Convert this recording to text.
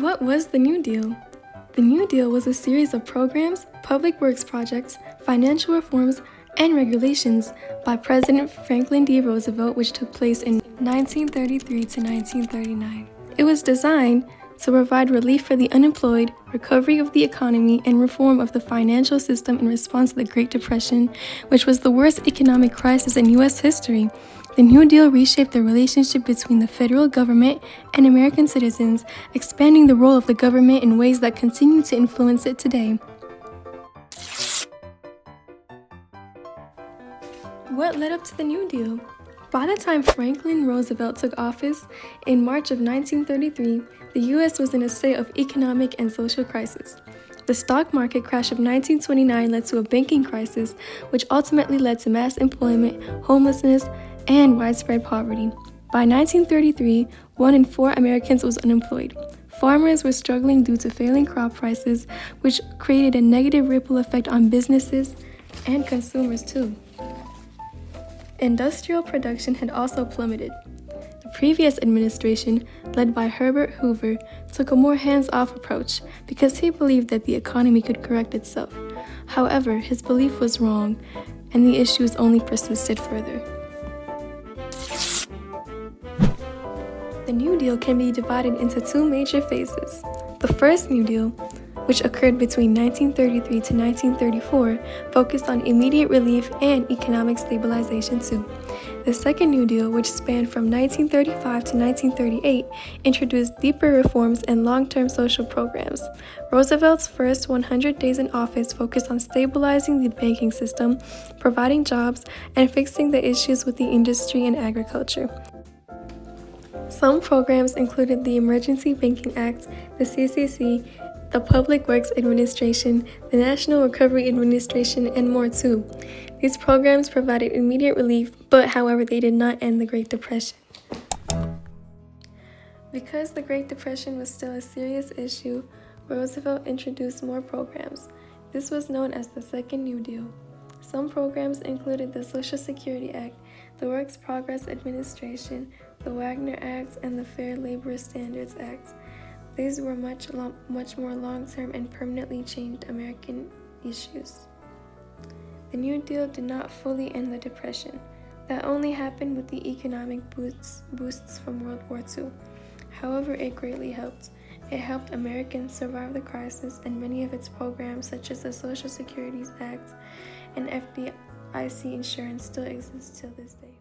What was the New Deal? The New Deal was a series of programs, public works projects, financial reforms, and regulations by President Franklin D. Roosevelt, which took place in 1933 to 1939. It was designed to provide relief for the unemployed, recovery of the economy, and reform of the financial system in response to the Great Depression, which was the worst economic crisis in U.S. history. The New Deal reshaped the relationship between the federal government and American citizens, expanding the role of the government in ways that continue to influence it today. What led up to the New Deal? By the time Franklin Roosevelt took office in March of 1933, the U.S. was in a state of economic and social crisis. The stock market crash of 1929 led to a banking crisis, which ultimately led to mass employment, homelessness, and widespread poverty. By 1933, 1 in 4 Americans was unemployed. Farmers were struggling due to failing crop prices, which created a negative ripple effect on businesses and consumers too. Industrial production had also plummeted. The previous administration, led by Herbert Hoover, took a more hands-off approach because he believed that the economy could correct itself. However, his belief was wrong, and the issues only persisted further. The New Deal can be divided into 2 major phases. The first New Deal, which occurred between 1933 to 1934, focused on immediate relief and economic stabilization too. The second New Deal, which spanned from 1935 to 1938, introduced deeper reforms and long-term social programs. Roosevelt's first 100 days in office focused on stabilizing the banking system, providing jobs, and fixing the issues with the industry and agriculture. Some programs included the Emergency Banking Act, the CCC, the Public Works Administration, the National Recovery Administration, and more too. These programs provided immediate relief, but however, they did not end the Great Depression. Because the Great Depression was still a serious issue, Roosevelt introduced more programs. This was known as the Second New Deal. Some programs included the Social Security Act, the Works Progress Administration, the Wagner Act, and the Fair Labor Standards Act. These were much more long-term and permanently changed American issues. The New Deal did not fully end the Depression. That only happened with the economic boosts from World War II. However, it greatly helped. It helped Americans survive the crisis, and many of its programs, such as the Social Security Act and FDIC insurance, still exist till this day.